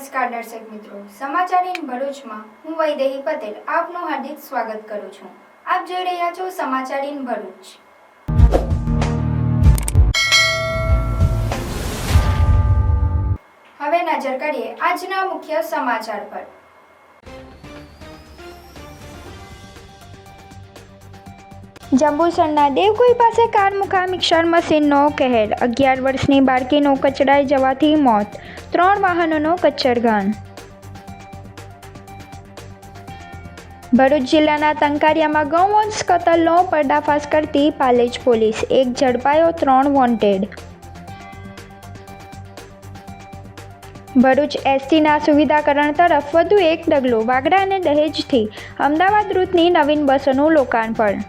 નમસ્કાર દર્શક મિત્રો, સમાચાર ઇન ભરૂચમાં હું વૈદેહી પટેલ આપનું હાર્દિક સ્વાગત કરું છું. આપ જોઈ રહ્યા છો સમાચાર ઇન ભરૂચ. હવે નજર કરીએ આજના મુખ્ય સમાચાર પર. જંબુસરના દેવકોઈ પાસે કાર મુકા મિક્સર મશીનનો કહેર, 11 વર્ષની બાળકીનું કચડાઈ જવાથી મોત, 3 વાહનોનો કચ્છરઘાન. ભરૂચ જિલ્લાના તંકારિયામાં ગૌવંશ કતલનો પર્દાફાશ કરતી પાલેજ પોલીસ, 1 ઝડપાયો, 3 વોન્ટેડ. ભરૂચ એસટીના સુવિધાકરણ તરફ વધુ એક ડગલું, વાગડા અને દહેજથી અમદાવાદ રૂટની નવીન બસોનું લોકાર્પણ.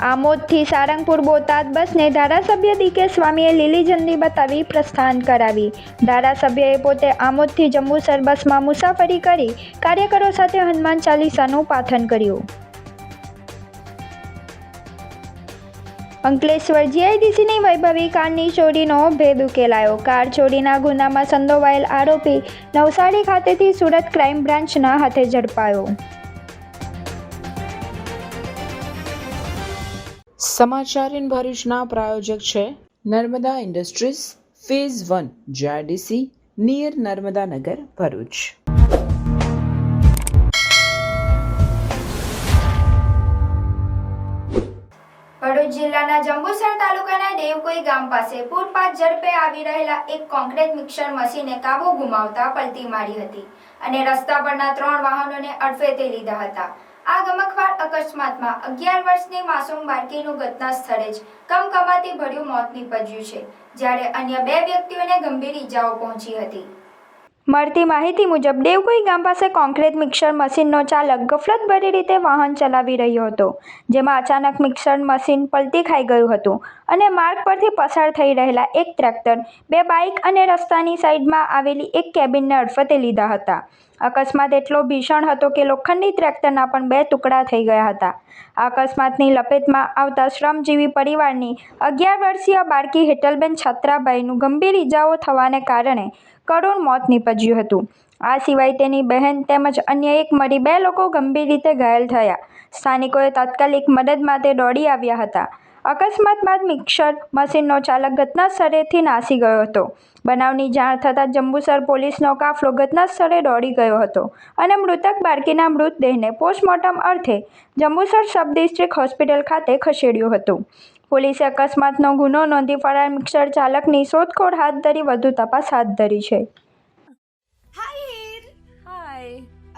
આમોદથી સારંગપુર બોટાદ બસને ધારાસભ્ય ડીકે સ્વામીએ લીલી ઝંડી બતાવી પ્રસ્થાન કરાવી. ધારાસભ્યએ પોતે આમોદથી જંબુસર બસમાં મુસાફરી કરી કાર્યકરો સાથે હનુમાન ચાલીસાનું પાઠન કર્યું. અંકલેશ્વર જીઆઈડીસીની વૈભવી કારની ચોરીનો ભેદ ઉકેલાયો. કાર ચોરીના ગુનામાં સંડોવાયેલ આરોપી નવસારી ખાતેથી સુરત ક્રાઇમ બ્રાન્ચના હાથે ઝડપાયો. સમાચાર ઇન ભરૂચના પ્રાયોજક છે Narmada industries phase 1 GIDC near Narmada Nagar Bharuch. Bharuch જિલ્લાના જંબુસર તાલુકાના દેવકોઈ ગામ પાસે ફૂટપાથ ઝડપે આવી રહેલા એક કોન્ક્રીટ મિક્સર મશીને કાબુ ગુમાવતા પલટી મારી હતી અને રસ્તા પરના 3 વાહનોને અડફેટે લીધા હતા. આ ગમખ્વાર અકસ્માતમાં 11 વર્ષની માસૂમ બાળકીનું ઘટના સ્થળે જ કમકમાટી ભર્યું મોત નીપજ્યું છે, જ્યારે અન્ય 2 વ્યક્તિઓને ગંભીર ઈજાઓ પહોંચી હતી. મળતી માહિતી મુજબ દેવકોઈ ગામ પાસે કોન્ક્રીટ મિક્સર મશીનનો ચાલક ગફલતભરી રીતે વાહન ચલાવી રહ્યો હતો, જેમાં અચાનક મિક્સર મશીન પલટી ખાઈ ગયું હતું અને માર્ગ પરથી પસાર થઈ રહેલા એક ટ્રેક્ટર, 2 બાઇક અને રસ્તાની સાઈડમાં આવેલી એક કેબિનને અડફેટે લીધા હતા. અકસ્માત એટલો ભીષણ હતો કે લોખંડી ટ્રેક્ટરના પણ 2 ટુકડા થઈ ગયા હતા. આ અકસ્માતની લપેટમાં આવતા શ્રમજીવી પરિવારની 11 વર્ષીય બાળકી હેટલબેન છત્રાભાઈનું ગંભીર ઈજાઓ થવાને કારણે કરુણ મોત નીપજ્યું હતું. આ સિવાય તેની બહેન તેમજ અન્ય એક મળી 2 લોકો ગંભીર રીતે ઘાયલ થયા. સ્થાનિકોએ તાત્કાલિક મદદ માટે દોડી આવ્યા હતા. અકસ્માત બાદ મિક્સર મશીનનો ચાલક ઘટના સ્થળેથી નાસી ગયો હતો. બનાવની જાણ થતાં જંબુસર પોલીસનો કાફલો ઘટના સ્થળે દોડી ગયો હતો અને મૃતક બાળકીના મૃતદેહને પોસ્ટમોર્ટમ અર્થે જંબુસર સબ ડિસ્ટ્રિક્ટ હોસ્પિટલ ખાતે ખસેડ્યું હતું. પોલીસે અકસ્માતનો ગુનો નોંધી ફરાર મિક્સર ચાલકની શોધખોળ હાથ ધરી વધુ તપાસ હાથ ધરી છે.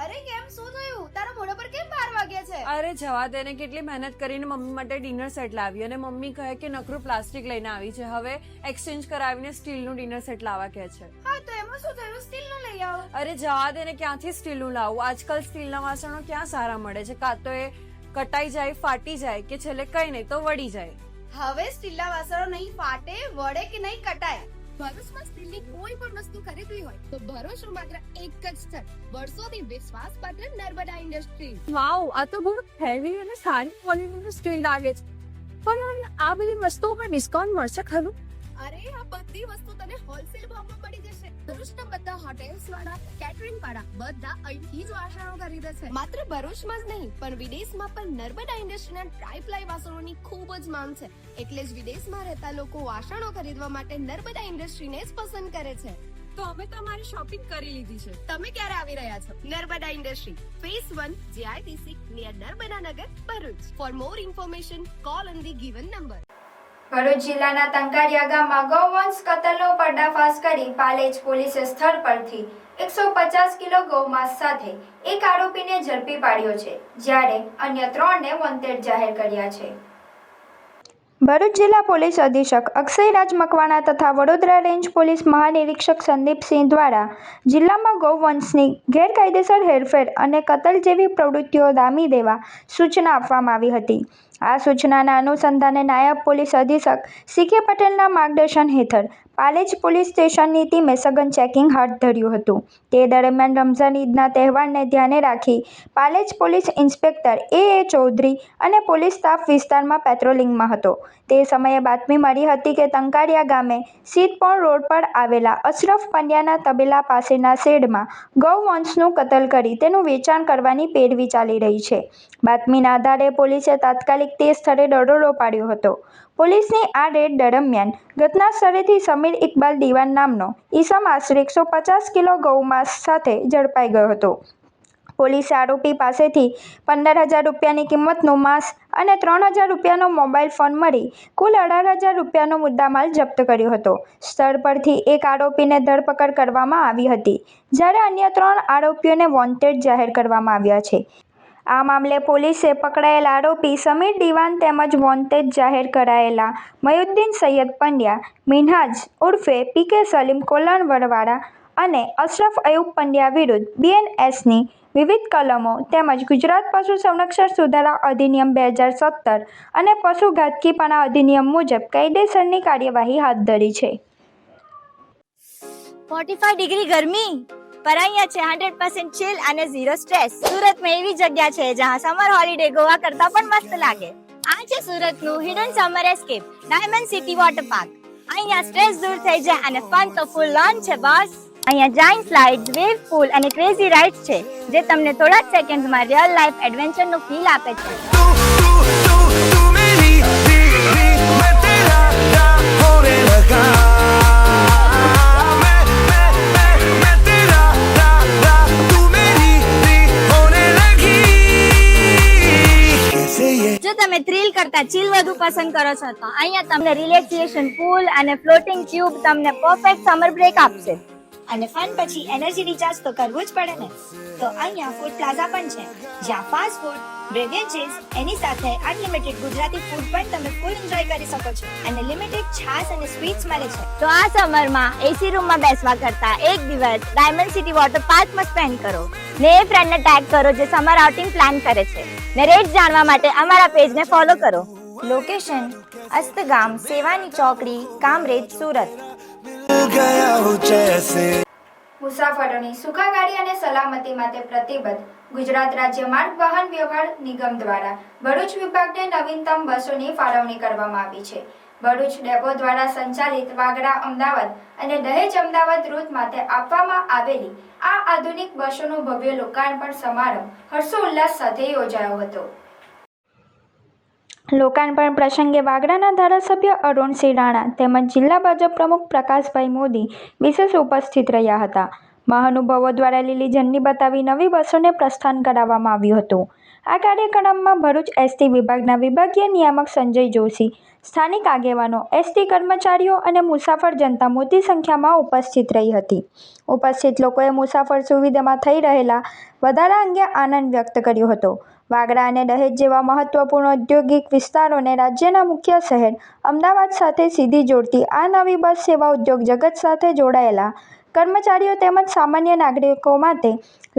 અરે કેમ શું થયું? તારા મોઢા પર કેમ 12 વાગ્યા છે? અરે જવા દે ને, કેટલી મહેનત કરીને મમ્મી માટે ડિનર સેટ લાવી અને મમ્મી કહે કે નકરું પ્લાસ્ટિક લઈને આવી છે, હવે એક્સચેન્જ કરાવીને સ્ટીલનું ડિનર સેટ લાવવા કહે છે. હા તો એમાં શું થયું? સ્ટીલનું લઈ આવો. અરે જવા દે ને, ક્યાંથી સ્ટીલનું લાવું? આજકાલ સ્ટીલના વાસણો ક્યાં સારા મળે છે? કાં તો એ કટાઈ જાય, ફાટી જાય કે છેલ્લે કઈ નહીં તો વળી જાય. હવે સ્ટીલના વાસણો નહીં ફાટે, વળે કે નહીં કટાય. ભરૂચમાં સ્ટીલની કોઈ પણ વસ્તુ ખરીદવી હોય તો ભરોસો માત્ર એક જ સ્થળ, વર્ષોથી વિશ્વાસપાત્ર નર્મદા ઇન્ડસ્ટ્રીઝ. વાવ, આ તો બહુ હેવી અને સારી ક્વોલિટીનું સ્ટીલ લાગે છે. પણ આ બધી વસ્તુઓ પર ડિસ્કાઉન્ટ મળશે ખરું? અરે આ બધી વસ્તુ તને હોલસેલ ભાવમાં મળી જશે. ભરૂચના બધા હોટેલ્સ વાળા, કેટરિંગ વાળા બધા અહીંથી જ વાસણો ખરીદે છે. માત્ર ભરૂચમાં જ નહીં પણ વિદેશમાં પણ નર્મદા ઇન્ડસ્ટ્રીના ટ્રાય-પ્લાય વાસણોની ખૂબ જ માંગ છે. એટલે જ વિદેશમાં રહેતા લોકો વાસણો ખરીદવા માટે નર્મદા ઇન્ડસ્ટ્રીને જ પસંદ કરે છે. તો અમે તમારી શોપિંગ કરી લીધી છે. તમે ક્યારે આવી રહ્યા છો? Narmada industry phase 1 GIDC near Narmada Nagar Bharuch. For more information call on the given number. Bharuch જિલ્લાના તંકારિયા ગામમાં ગૌવંશ કતલનો પર્દાફાશ કરી પાલેજ પોલીસે સ્થળ પરથી 150 કિલો ગૌમાંસ સાથે એક આરોપીને ઝડપી પાડ્યો છે, જ્યારે અન્ય 3ને વોન્ટેડ જાહેર કર્યા છે. ભરૂચ જિલ્લા પોલીસ અધિક્ષક અક્ષયરાજ મકવાણા તથા વડોદરા રેન્જ પોલીસ મહાનિરીક્ષક સંદીપસિંહ દ્વારા જિલ્લામાં ગૌવંશની ગેરકાયદેસર હેરફેર અને કતલ જેવી પ્રવૃત્તિઓ ડામી દેવા સૂચના આપવામાં આવી હતી. આ સૂચનાના અનુસંધાને નાયબ પોલીસ અધિક્ષક સી.કે. પટેલના માર્ગદર્શન હેઠળ પાલેજ પોલીસ સ્ટેશનની ટીમે સઘન ચેકિંગ હાથ ધર્યું હતું. તે દરમિયાન રમઝાન ઈદના તહેવારને ધ્યાને રાખી Palej police inspector A Chaudhary અને પોલીસ સ્ટાફ વિસ્તારમાં પેટ્રોલિંગમાં હતો. તે સમયે બાતમી મળી હતી કે તંકારિયા ગામે સીતપોળ રોડ પર આવેલા અશરફ પંડ્યાના તબેલા પાસેના શેડમાં ગૌવંશનું કતલ કરી તેનું વેચાણ કરવાની પેરવી ચાલી રહી છે. બાતમીના આધારે પોલીસે તાત્કાલિક તે સ્થળે દરોડો પાડ્યો હતો. પોલીસની આ રેડ દરમિયાન ઘટના સ્થળેથી સમીર ઇકબાલ દિવાન નામનો ઈસમ આશરે 150 કિલો ગૌમાંસ સાથે ઝડપાઈ ગયો હતો. પોલીસે આરોપી પાસેથી 15,000 રૂપિયાની કિંમતનું માંસ અને 3,000 રૂપિયાનો મોબાઈલ ફોન મળી કુલ 18,000 રૂપિયાનો મુદ્દામાલ જપ્ત કર્યો હતો. સ્થળ પરથી એક આરોપીને ધરપકડ કરવામાં આવી હતી, જ્યારે અન્ય 3 આરોપીઓને વોન્ટેડ જાહેર કરવામાં આવ્યા છે. આ મામલે પોલીસે પકડાયેલ આરોપી સમીર દિવાન તેમજ વોન્ટેડ જાહેર કરાયેલા મયુદ્દીન સૈયદ પંડ્યા, મિનહાજ ઉર્ફે પીકે સલીમ કોલણવડવાળા અને અશરફ અયુબ પંડ્યા વિરુદ્ધ BNSની વિવિધ કલમો તેમજ ગુજરાત પશુ સંરક્ષણ સુધારા અધિનિયમ 2017 અને પશુ ઘાતકીપણા અધિનિયમ મુજબ કાયદેસરની કાર્યવાહી હાથ ધરી છે. 45 ડિગ્રી ગરમી पर અહીંયા છે 100% ચિલ અને ઝીરો સ્ટ્રેસ. સુરતમાં એવી જગ્યા છે જ્યાં સમર હોલિડે ગોવા કરતા પણ મસ્ત લાગે. આ છે સુરતનું hidden summer escape diamond city water park. અહીંયા સ્ટ્રેસ દૂર થઈ જાય અને ફન તો ફૂલ ઓન છે બોસ. અહીંયા જાયન્ટ સ્લાઇડ્સ, વેવ પૂલ અને ક્રેઝી રાઇડ્સ છે જે તમને થોડા જ સેકન્ડ્સમાં રિયલ લાઈફ એડવેન્ચરનું ફીલ આપે છે. જો તમે થ્રિલ કરતા ચીલ વધુ પસંદ કરો છો તો અહીંયા તમને રિલેક્સેશન પૂલ અને ફ્લોટિંગ ટ્યુબ તમને પરફેક્ટ સમર બ્રેક આપશે. અને ફન પછી એનર્જી રિચાર્જ તો કરવું જ પડે ને. તો અહીંયા ફૂડ પ્લાઝા પણ છે જ્યાં ફાસ્ટ ફૂડ, બેવરેજીસ એની સાથે અનલિમિટેડ ગુજરાતી ફૂડ પણ તમે ફૂલ એન્જોય કરી શકો છો અને લિમિટેડ છાશ અને સ્વીટ્સ મળે છે. તો આ સમરમાં એસી રૂમમાં બેસવા કરતા એક દિવસ ડાયમંડ સિટી વોટર પાર્કમાં સ્પેન્ડ કરો ને એ ફ્રેન્ડને ટેગ કરો જે સમર આઉટિંગ પ્લાન કરે છે ને રેટ જાણવા માટે અમારા પેજને ફોલો કરો. લોકેશન અસ્તગામ, સેવાની ચોકડી, કામરેજ, સુરત. મુસાફરોની સુખાકારી અને સલામતી માટે પ્રતિબદ્ધ ગુજરાત રાજ્ય માર્ગ વાહન વ્યવહાર નિગમ દ્વારા ભરૂચ વિભાગને નવીનતમ બસોની ફાળવણી કરવામાં આવી છે. ભરૂચ ડેપો દ્વારા સંચાલિત વાગરા અમદાવાદ અને દહેજ અમદાવાદ રૂટ માટે આપવામાં આવેલી આ આધુનિક બસોનો ભવ્ય લોકાર્પણ સમારંભ હર્ષોલ્લાસ સાથે યોજાયો હતો. લોકાર્પણ પ્રસંગે વાગરાના ધારાસભ્ય અરુણસિંહ રાણા તેમજ જિલ્લા ભાજપ પ્રમુખ પ્રકાશભાઈ મોદી વિશેષ ઉપસ્થિત રહ્યા હતા. મહાનુભાવો દ્વારા લીલી ઝંડી બતાવી નવી બસોને પ્રસ્થાન કરાવવામાં આવ્યું હતું. આ કાર્યક્રમમાં ભરૂચ એસટી વિભાગના વિભાગીય નિયામક સંજય જોશી, સ્થાનિક આગેવાનો, એસટી કર્મચારીઓ અને મુસાફર જનતા મોટી સંખ્યામાં ઉપસ્થિત રહી હતી. ઉપસ્થિત લોકોએ મુસાફર સુવિધામાં થઈ રહેલા વધારા અંગે આનંદ વ્યક્ત કર્યો હતો. વાગરા અને દહેજ જેવા મહત્વપૂર્ણ ઔદ્યોગિક વિસ્તારોને રાજ્યના મુખ્ય શહેર અમદાવાદ સાથે સીધી જોડતી આ નવી બસ સેવા ઉદ્યોગ જગત સાથે જોડાયેલા કર્મચારીઓ તેમજ સામાન્ય નાગરિકો માટે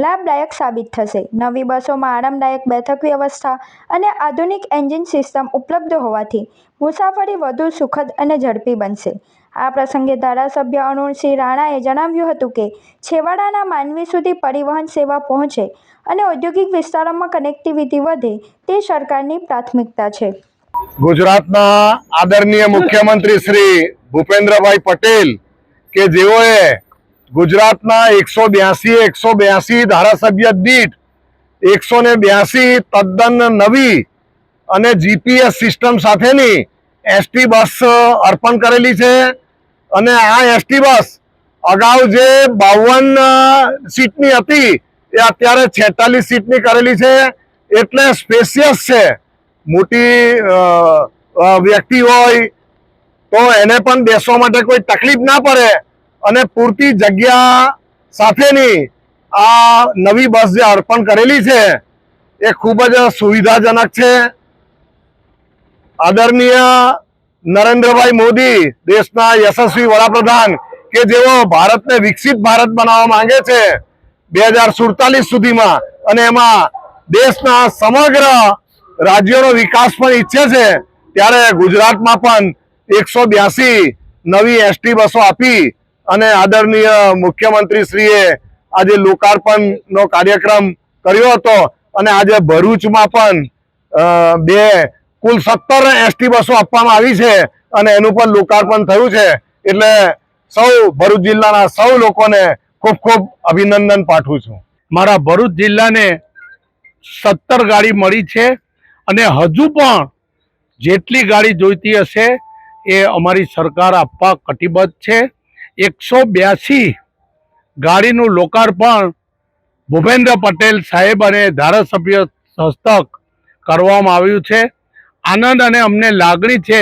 લાભદાયક સાબિત થશે. નવી બસોમાં આરામદાયક બેઠક વ્યવસ્થા અને આધુનિક એન્જિન સિસ્ટમ ઉપલબ્ધ હોવાથી મુસાફરી વધુ સુખદ અને ઝડપી બનશે. આ પ્રસંગે ધારાસભ્ય અરુણસિંહ રાણાએ જણાવ્યું હતું કે છેવાડાના માનવી સુધી પરિવહન સેવા પહોંચે અને ઔદ્યોગિક વિસ્તારોમાં કનેક્ટિવિટી વધે તે સરકારની પ્રાથમિકતા છે. ગુજરાતના આદરણીય મુખ્યમંત્રી શ્રી ભૂપેન્દ્રભાઈ પટેલ કે જેઓએ ગુજરાતના 182 ધારાસભ્ય દીઠ 182 તદ્દન નવી અને GPS સિસ્ટમ સાથેની એસટી બસ અર્પણ કરેલી છે. અને આ એસટી બસ અગાઉ જે 52 સીટની હતી એ અત્યારે 46 સીટની કરેલી છે. એટલે સ્પેશિયસ છે. મોટી વ્યક્તિ હોય તો એને પણ બેસવા માટે કોઈ તકલીફ ના પડે અને પૂરતી જગ્યા સાથેની આ નવી બસ જે અર્પણ કરેલી છે એ ખૂબ જ સુવિધાજનક છે. આદરણીય નરેન્દ્રભાઈ મોદી, દેશના યશસ્વી વડાપ્રધાન કે જેઓ ભારતને વિકસિત ભારત બનાવવા માંગે છે 2047 સુધીમાં, અને એમાં દેશના સમગ્ર રાજ્યોનો વિકાસ પણ ઈચ્છે છે, ત્યારે ગુજરાતમાં પણ 182 નવી એસટી બસો આપી અને આદરણીય મુખ્યમંત્રીશ્રીએ આજે લોકાર્પણનો કાર્યક્રમ કર્યો હતો અને આજે ભરૂચમાં પણ કુલ 17 એસટી બસો આપવામાં આવી છે અને એનું પણ લોકાર્પણ થયું છે. એટલે સૌ ભરૂચ જિલ્લાના સૌ લોકોને ખૂબ ખૂબ અભિનંદન પાઠવું છું. મારા ભરૂચ જિલ્લાને 17 ગાડી મળી છે અને હજુ પણ જેટલી ગાડી જોઈતી હશે એ અમારી સરકાર આપવા કટિબદ્ધ છે. 182 ગાડીનું લોકાર્પણ ભૂપેન્દ્ર પટેલ સાહેબ અને ધારાસભ્ય હસ્તક કરવામાં આવ્યું છે. આનંદ અને અમને લાગણી છે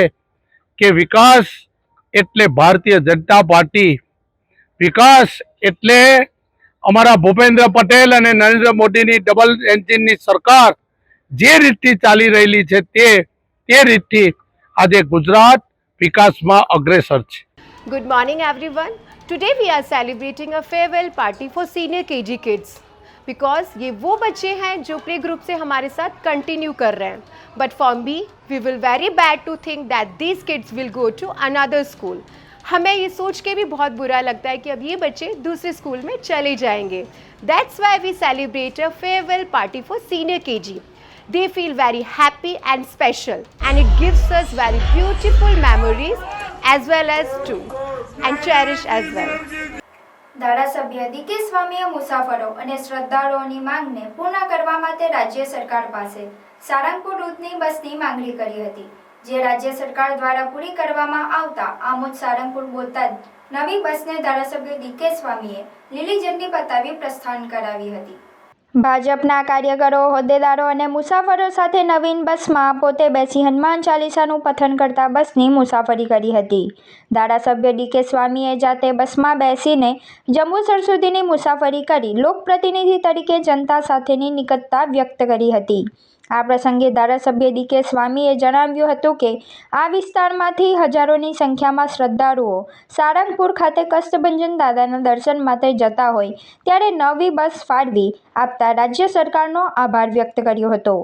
કે વિકાસ એટલે ભારતીય જનતા પાર્ટી, વિકાસ એટલે અમારા ભૂપેન્દ્ર પટેલ અને નરેન્દ્ર મોદીની ડબલ એન્જિનની સરકાર જે રીતથી ચાલી રહેલી છે તે રીતથી આજે ગુજરાત વિકાસમાં અગ્રેસર છે. Good morning everyone. Today we are celebrating a farewell party for senior KG kids because ये वो बच्चे हैं जो प्ले ग्रुप से हमारे साथ कंटिन्यू कर रहे हैं. But for me, we will very bad to think that these kids will go to another school. हमें ये सोच के भी बहुत बुरा लगता है कि अब ये बच्चे दूसरे स्कूल में चले जाएंगे. That's why we celebrate a farewell party for senior KG. They feel very happy and special and it gives us very beautiful memories as well as too and cherish as well. ધારાસભ્ય decay સ્વામીએ મુસાફરો અને શ્રદ્ધાળુઓની માંગને પૂર્ણ કરવા માટે રાજ્ય સરકાર પાસે સારંગપુર રૂટની બસની માંગણી કરી હતી, જે રાજ્ય સરકાર દ્વારા પૂરી કરવામાં આવતા આમોદ સારંગપુર બોટાદ નવી બસને ધારાસભ્ય ડીકે સ્વામીએ લીલી ઝંડી બતાવી પ્રસ્થાન કરાવી હતી. ભાજપના કાર્યકરો, હોદ્દેદારો અને મુસાફરો સાથે નવીન બસમાં પોતે બેસી હનુમાન ચાલીસાનું પઠન કરતા બસની મુસાફરી કરી હતી. ધારાસભ્ય ડીકે સ્વામીએ જાતે બસમાં બેસીને જંબુસર સુધીની મુસાફરી કરી લોકપ્રતિનિધિ તરીકે જનતા સાથેની નિકટતા વ્યક્ત કરી હતી. આ પ્રસંગે ધારાસભ્ય ડીકે સ્વામીએ જણાવ્યું હતું કે આ વિસ્તારમાંથી હજારોની સંખ્યામાં શ્રદ્ધાળુઓ સારંગપુર ખાતે કષ્ટભંજન દાદાના દર્શન માટે જતા હોય ત્યારે નવી બસ ફાળવી આપતા રાજ્ય સરકારનો આભાર વ્યક્ત કર્યો હતો.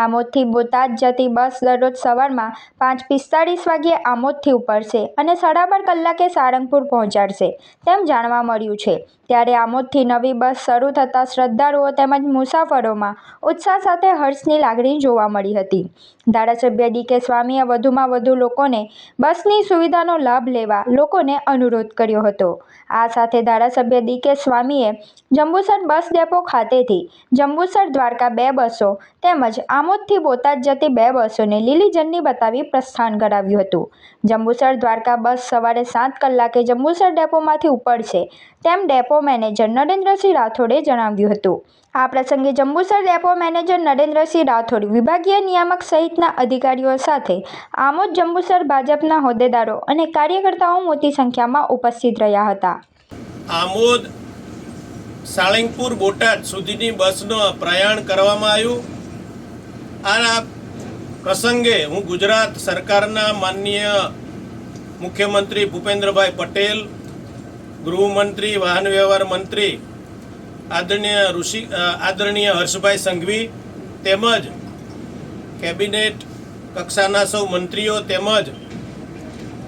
આમોદથી બોટાદ જતી બસ દરરોજ સવારમાં 5:45 વાગ્યે આમોદથી ઉપડશે અને 12:30 કલાકે સારંગપુર પહોંચાડશે તેમ જાણવા મળ્યું છે. ત્યારે આમોદથી નવી બસ શરૂ થતાં શ્રદ્ધાળુઓ તેમજ મુસાફરોમાં ઉત્સાહ સાથે હર્ષની લાગણી જોવા મળી હતી. ધારાસભ્ય ડીકે સ્વામીએ વધુમાં વધુ લોકોને બસની સુવિધાનો લાભ લેવા લોકોને અનુરોધ કર્યો હતો. આ સાથે ધારાસભ્ય ડીકે સ્વામીએ જંબુસર બસ ડેપો ખાતેથી જંબુસર દ્વારકા 2 બસો તેમજ આમોદથી બોટાદ જતી 2 બસોને લીલી ઝંડી બતાવી પ્રસ્થાન કરાવ્યું હતું. જંબુસર દ્વારકા બસ સવારે 7 કલાકે જંબુસર ડેપોમાંથી ઉપડશે તેમ ડેપો મેનેજર નરેન્દ્રસિંહ રાઠોડે જણાવ્યું હતું. આ પ્રસંગે જંબુસર ડેપો મેનેજર નરેન્દ્રસિંહ રાઠોડ, વિભાગીય નિયામક સહિતના અધિકારીઓ સાથે આમોદ જંબુસર ભાજપના હોદ્દેદારો અને કાર્યકર્તાઓ મોટી સંખ્યામાં ઉપસ્થિત રહ્યા હતા. આમોદ સાળંગપુર બોટાદ સુધીની બસનો પ્રયાણ કરવામાં આવ્યું. આ પ્રસંગે હું ગુજરાત સરકારના માનનીય મુખ્યમંત્રી ભૂપેન્દ્રભાઈ પટેલ, ગૃહમંત્રી, વાહન વ્યવહાર મંત્રી આદરણીય હર્ષભાઈ સંઘવી તેમજ કેબિનેટ કક્ષાના સૌ મંત્રીઓ તેમજ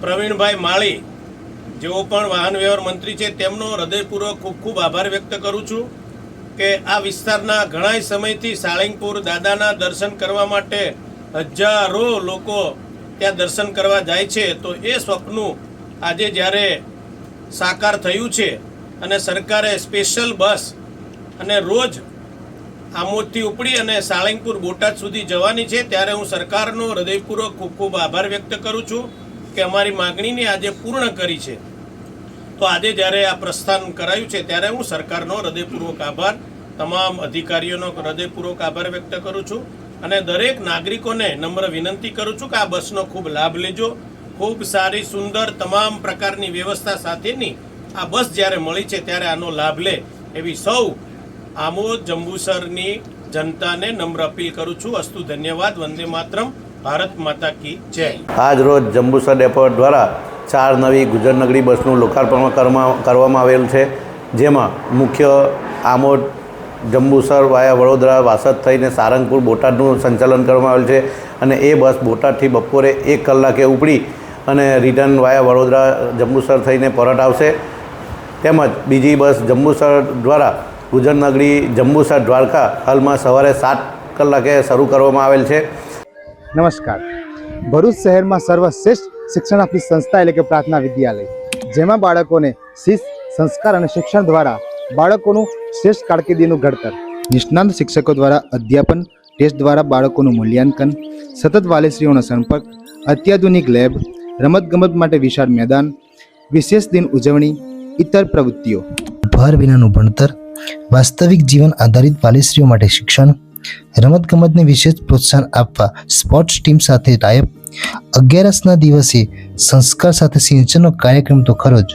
પ્રવીણભાઈ માળી જેઓ પણ વાહન વ્યવહાર મંત્રી છે તેમનો હૃદયપૂર્વક ખૂબ ખૂબ આભાર વ્યક્ત કરું છું કે આ વિસ્તારના ઘણા સમયથી સાળંગપુર દાદાના દર્શન કરવા માટે હજારો લોકો ત્યાં દર્શન કરવા જાય છે. તો એ સ્વપ્નું આજે જ્યારે સાકાર થયું છે અને સરકારે સ્પેશિયલ બસ અને રોજ આમોદથી ઉપડી અને સાળંગપુર બોટાદ સુધી જવાની છે, ત્યારે હું સરકારનો હૃદયપૂર્વક ખૂબ ખૂબ આભાર વ્યક્ત કરું છું કે અમારી માગણીને આજે પૂર્ણ કરી છે. તો આજે જ્યારે આ પ્રસ્થાન કરાયું છે ત્યારે હું સરકારનો હૃદયપૂર્વક આભાર, તમામ અધિકારીઓનો હૃદયપૂર્વક આભાર વ્યક્ત કરું છું અને દરેક નાગરિકોને નમ્ર વિનંતી કરું છું કે આ બસનો ખૂબ લાભ લેજો. ખૂબ સારી, સુંદર, તમામ પ્રકારની વ્યવસ્થા સાથેની આ બસ જ્યારે મળી છે ત્યારે આનો લાભ લે એવી સૌ આમોદ જંબુસરની જનતાને નમ્ર અપીલ કરું છું. અસ્તુ, ધન્યવાદ. વંદે માતરમ. ભારત માતા કી જય. આજ રોજ જંબુસર ડેપો દ્વારા 4 નવી ગુજરનગરી બસનું લોકાર્પણ કરવામાં આવેલું છે, જેમાં મુખ્ય આમોદ જંબુસર વાયા વડોદરા વાસદ થઈને સારંગપુર બોટાદનું સંચાલન કરવામાં આવેલ છે અને એ બસ બોટાદથી બપોરે 1 કલાકે ઉપડી અને રિટર્ન વાયા વડોદરા જંબુસર થઈને પરત આવશે. તેમજ બીજી બસ જંબુસર દ્વારા ગુજરનગરી જંબુસર દ્વારકા હાલમાં સવારે 7 કલાકે શરૂ કરવામાં આવેલ છે. નમસ્કાર. ભરૂચ શહેરમાં સર્વશ્રેષ્ઠ શિક્ષણ આપતી સંસ્થા એટલે કે પ્રાર્થના વિદ્યાલય, જેમાં બાળકોને શિસ્ત, સંસ્કાર અને શિક્ષણ દ્વારા બાળકોનું શ્રેષ્ઠ કારકિર્દીનું ઘડતર, નિષ્ણાત શિક્ષકો દ્વારા અધ્યાપન, ટેસ્ટ દ્વારા બાળકોનું મૂલ્યાંકન, સતત વાલીશ્રીઓનો સંપર્ક, અત્યાધુનિક લેબ, રમતગમત માટે વિશાળ મેદાન, વિશેષ દિન ઉજવણી, ઇતર પ્રવૃત્તિઓ, ભાર વિનાનું ભણતર, વાસ્તવિક જીવન આધારિત વાલીશ્રીઓ માટે શિક્ષણ, રમતગમતને વિશેષ પ્રોત્સાહન આપવા સ્પોર્ટ્સ ટીમ સાથે ટાઈઅપ, 11ના દિવસે સંસ્કાર સાથે સિંચનનો કાર્યક્રમ તો ખરો જ.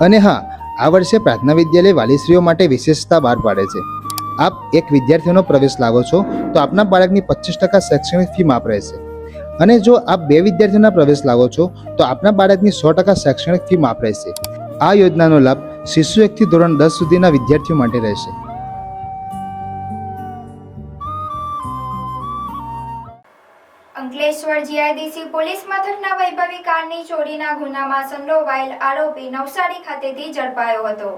અને હા, આ વર્ષે પ્રાર્થના વિદ્યાલય વાલીશ્રીઓ માટે વિશેષતા બહાર પાડે છે. આપ એક વિદ્યાર્થીનો પ્રવેશ લાવો છો તો આપના બાળકની 25% શૈક્ષણિક ફી માફ રહેશે, અને જો આપ 2 વિદ્યાર્થીઓના પ્રવેશ લાવો છો તો આપના બાળકની 100% શૈક્ષણિક ફી માફ રહેશે. આ યોજનાનો લાભ શિશુ 1 થી ધોરણ 10 સુધીના વિદ્યાર્થીઓ માટે રહેશે. અંકલેશ્વર જીઆઈડીસી પોલીસ મથકના વૈભવી કારની ચોરીના ગુનામાં સંડોવાયેલ આરોપી નવસારી ખાતેથી ઝડપાયો હતો.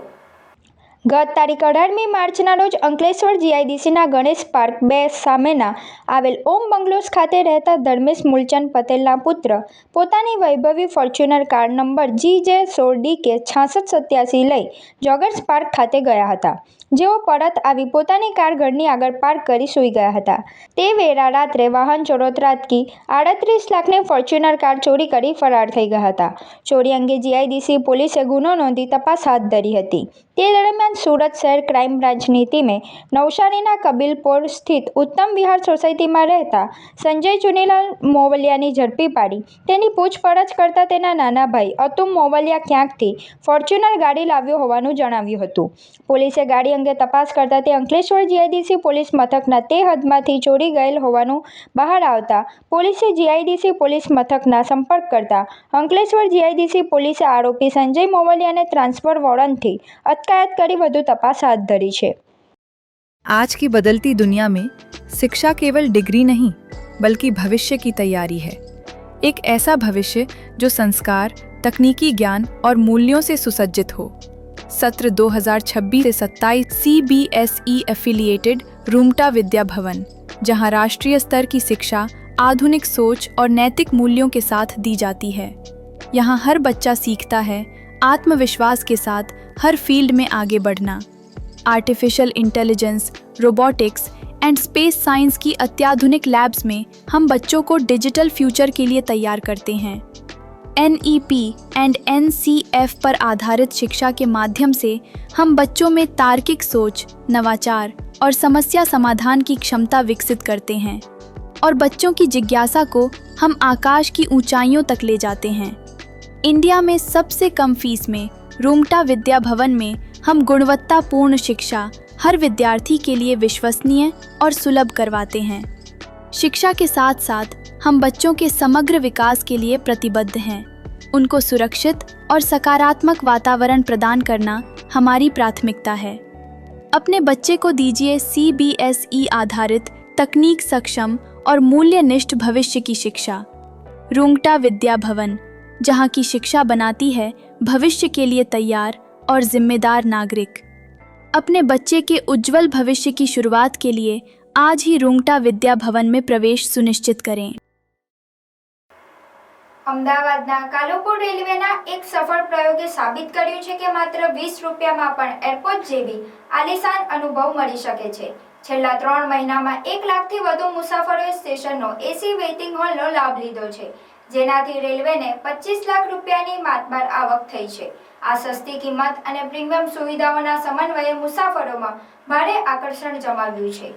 ગત તારીખ 18મી માર્ચના રોજ અંકલેશ્વર જીઆઈડીસીના ગણેશ પાર્ક 2 સામેના આવેલ ઓમ બંગલોઝ ખાતે રહેતા ધર્મેશ મૂલચંદ પટેલના પુત્ર પોતાની વૈભવી ફોર્ચ્યુનર કાર નંબર GJ16DK 6687 લઈ જોગર્સ પાર્ક ખાતે ગયા હતા. જેઓ પરત આવી પોતાની કાર ઘરની આગળ પાર્ક કરી સૂઈ ગયા હતા. તે વેળા રાત્રે વાહન ચોરો ત્રાટકી 38 લાખની ફોર્ચ્યુનર કાર ચોરી કરી ફરાર થઈ ગયા હતા. ચોરી અંગે જીઆઈડીસી પોલીસે ગુનો નોંધી તપાસ હાથ ધરી હતી. તે દરમિયાન સુરત શહેર ક્રાઇમ બ્રાન્ચની ટીમે નવસારીના કબીલપોર સ્થિત ઉત્તમ વિહાર સોસાયટીમાં રહેતા સંજય ચુનીલાલ મોવલિયાની ઝડપી પાડી તેની પૂછપરછ કરતા તેના નાના ભાઈ અતુમ મોવલિયા ક્યાંકથી ફોર્ચ્યુનર ગાડી લાવ્યો હોવાનું જણાવ્યું હતું. પોલીસે ગાડી અંગે તપાસ કરતા તે અંકલેશ્વર જીઆઈડીસી પોલીસ મથકના તે હદમાંથી ચોરી ગયેલ હોવાનું બહાર આવતા પોલીસે જીઆઈડીસી પોલીસ મથકના સંપર્ક કરતા અંકલેશ્વર જીઆઈડીસી પોલીસે આરોપી સંજય મોવલિયાને ટ્રાન્સફર વોરંટથી अटकायत કરી વધુ તપાસ હાથ ધરી છે. आज की बदलती दुनिया में शिक्षा केवल डिग्री नहीं बल्कि भविष्य की तैयारी है. एक ऐसा भविष्य जो संस्कार, तकनीकी ज्ञान और मूल्यों से सुसज्जित हो. सत्र 2026 से 27 CBSE एफिलिएटेड रूमटा विद्या भवन, जहां राष्ट्रीय स्तर की शिक्षा आधुनिक सोच और नैतिक मूल्यों के साथ दी जाती है. यहाँ हर बच्चा सीखता है आत्मविश्वास के साथ हर फील्ड में आगे बढ़ना. Artificial intelligence, robotics and space science की अत्याधुनिक लैब्स में हम बच्चों को डिजिटल फ्यूचर के लिए तैयार करते हैं. NEP एंड NCF पर आधारित शिक्षा के माध्यम से हम बच्चों में तार्किक सोच, नवाचार और समस्या समाधान की क्षमता विकसित करते हैं और बच्चों की जिज्ञासा को हम आकाश की ऊंचाइयों तक ले जाते हैं. इंडिया में सबसे कम फीस में रूमटा विद्या भवन में हम गुणवत्तापूर्ण शिक्षा हर विद्यार्थी के लिए विश्वसनीय और सुलभ करवाते हैं. शिक्षा के साथ साथ हम बच्चों के समग्र विकास के लिए प्रतिबद्ध हैं. उनको सुरक्षित और सकारात्मक वातावरण प्रदान करना हमारी प्राथमिकता है. अपने बच्चे को दीजिए CBSE आधारित तकनीक सक्षम और मूल्यनिष्ठ भविष्य की शिक्षा. रूमटा विद्या भवन, जहाँ की शिक्षा बनाती है भविष्य के लिए तैयार और जिम्मेदार नागरिक. अपने बच्चे के उज्जवल भविष्य की शुरुआत के लिए आज ही रूमटा विद्या भवन में प्रवेश सुनिश्चित करें. અમદાવાદના કાલુપુર રેલવેના એક સફળ પ્રયોગે સાબિત કર્યું છે કે માત્ર 20 રૂપિયામાં પણ એરપોર્ટ જેવી આલિશાન અનુભવ મળી શકે છે. છેલ્લા 3 મહિનામાં 1 લાખથી વધુ મુસાફરોએ સ્ટેશનનો એસી વેઇટિંગ હોલનો લાભ લીધો છે, જેનાથી રેલવેને 25 લાખ રૂપિયાની માતબાર આવક થઈ છે. આ સસ્તી કિંમત અને પ્રીમિયમ સુવિધાઓના સમન્વયે મુસાફરોમાં ભારે આકર્ષણ જમાવ્યું છે.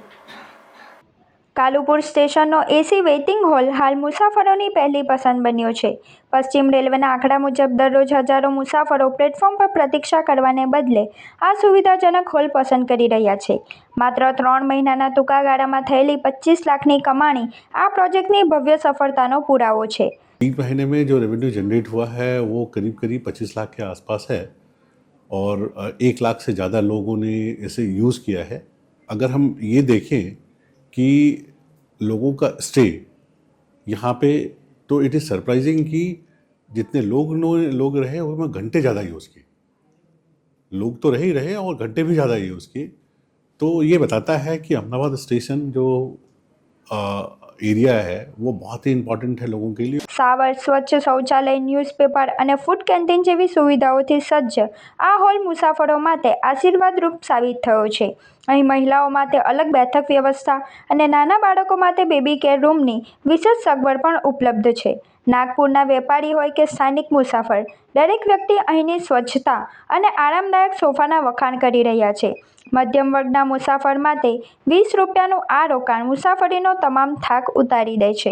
કાલુપુર સ્ટેશનનો એસી વેઇટિંગ હોલ હાલ મુસાફરોની પહેલી પસંદ બન્યો છે. પશ્ચિમ રેલવેના આંકડા મુજબ દરરોજ હજારો મુસાફરો પ્લેટફોર્મ પર પ્રતીક્ષા કરવાને બદલે આ સુવિધાજનક હોલ પસંદ કરી રહ્યા છે. માત્ર 3 મહિનાના ટૂંકા ગાળામાં થયેલી 25 લાખની કમાણી આ પ્રોજેક્ટની ભવ્ય સફળતાનો પુરાવો છે. 3 महीने में जो रेवेन्यू जनरेट हुआ है वो करीब 25 लाख के आसपास है और 1 लाख से ज़्यादा लोगों ने इसे यूज़ किया है. अगर हम ये देखें कि लोगों का स्टे यहाँ पे, तो इट इज़ सरप्राइजिंग कि जितने लोग रहे उसमें घंटे ज़्यादा यूज़ किए, लोग तो रहे ही रहे और घंटे भी ज़्यादा यूज़ किए। तो ये बताता है कि अहमदाबाद स्टेशन जो एरिया है वो बहुत ही इम्पोर्टेंट है लोगों के लिए। સાવર સ્વચ્છ શૌચાલય, ન્યૂઝપેપર અને ફૂડ કેન્ટીન જેવી સુવિધાઓથી સજ્જ આ હોલ મુસાફરો માટે આશીર્વાદરૂપ સાબિત થયો છે. અહીં મહિલાઓ માટે અલગ બેઠક વ્યવસ્થા અને નાના બાળકો માટે બેબી કેર રૂમની વિશેષ સગવડ પણ ઉપલબ્ધ છે. નાગપુરના વેપારી હોય કે સ્થાનિક મુસાફર, દરેક વ્યક્તિ અહીંની સ્વચ્છતા અને આરામદાયક સોફાના વખાણ કરી રહ્યા છે. મધ્યમ વર્ગના મુસાફર માટે 20 રૂપિયાનું આ રોકાણ મુસાફરીનો તમામ થાક ઉતારી દે છે.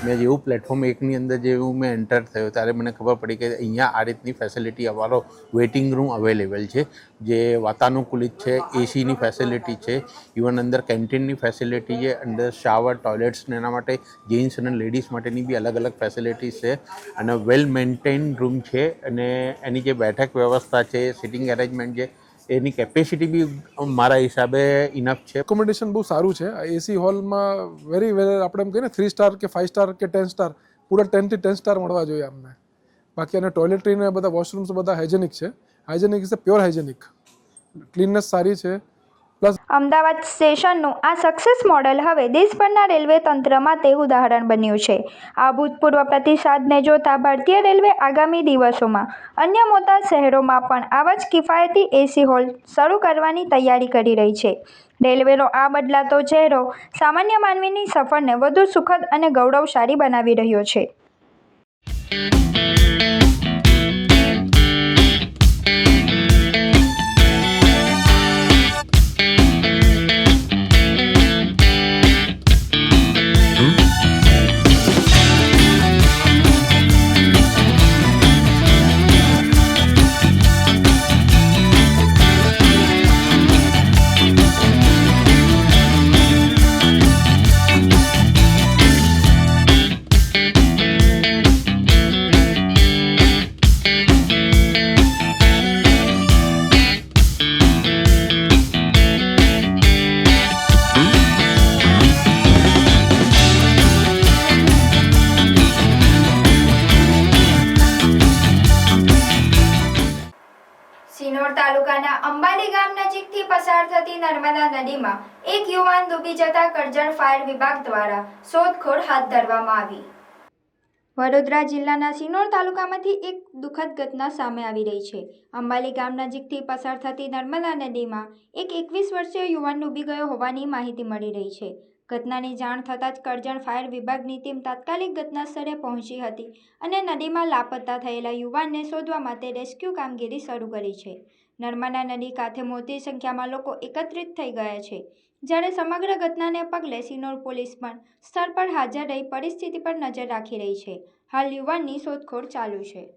મેં જેવું પ્લેટફોર્મ એકની અંદર જેવું મેં એન્ટર થયો ત્યારે મને ખબર પડી કે અહીંયા આ રીતની ફેસિલિટી અમારો વેઇટિંગ રૂમ અવેલેબલ છે, જે વાતાનુકૂલિત છે, એસીની ફેસિલિટી છે, ઇવન અંદર કેન્ટીનની ફેસિલિટી છે, અંદર શાવર, ટોયલેટ્સ ને એના માટે જેન્ટ્સ અને લેડીઝ માટેની બી અલગ અલગ ફેસિલિટીઝ છે અને વેલ મેન્ટેન રૂમ છે અને એની જે બેઠક વ્યવસ્થા છે, સિટિંગ એરેન્જમેન્ટ છે, એની કેપેસિટી બી મારા હિસાબે ઇનફ છે. એકોમોડેશન બહુ સારું છે. એસી હોલમાં વેરી વેલ આપણે એમ કહીએ ને 3 સ્ટાર કે 5 સ્ટાર કે 10 સ્ટાર, પૂરા 10 થી 10 સ્ટાર મળવા જોઈએ અમને. બાકી અને ટોયલેટરી ને બધા વોશરૂમ્સ બધા હાઇજેનિક છે. Hygienic is pure hygienic, cleanness સારી છે. પ્લસ અમદાવાદ સ્ટેશનનું આ સક્સેસ મોડેલ હવે દેશભરના રેલવે તંત્ર માટે ઉદાહરણ બન્યું છે. આ ભૂતપૂર્વ પ્રતિસાદને જોતા ભારતીય રેલવે આગામી દિવસોમાં અન્ય મોટા શહેરોમાં પણ આવા જ કિફાયતી એસી હોલ શરૂ કરવાની તૈયારી કરી રહી છે. રેલવેનો આ બદલાતો ચહેરો સામાન્ય માનવીની સફરને વધુ સુખદ અને ગૌરવશાળી બનાવી રહ્યો છે. સિનોર તાલુકાના અંબાલી ગામ નજીકથી પસાર થતી નર્મદા નદીમાં એક યુવાન ડૂબી જતા કરજણ ફાયર વિભાગ દ્વારા શોધખોળ હાથ ધરવામાં આવી. વડોદરા જિલ્લાના સિનોર તાલુકામાંથી એક દુઃખદ ઘટના સામે આવી રહી છે. અંબાલી ગામ નજીકથી પસાર થતી નર્મદા નદીમાં એક 21 વર્ષીય યુવાન ડૂબી ગયો હોવાની માહિતી મળી રહી છે. ઘટનાની જાણ થતાં જ કરજણ ફાયર વિભાગની ટીમ તાત્કાલિક ઘટના સ્થળે પહોંચી હતી અને નદીમાં લાપતા થયેલા યુવાનને શોધવા માટે રેસ્ક્યુ કામગીરી શરૂ કરી છે. નર્મદા નદી કાંઠે મોટી સંખ્યામાં લોકો એકત્રિત થઈ ગયા છે. જ્યારે સમગ્ર ઘટનાને પગલે સિનોર પોલીસ પણ સ્થળ પર હાજર રહી પરિસ્થિતિ પર નજર રાખી રહી છે. હાલ યુવાનની શોધખોળ ચાલુ છે.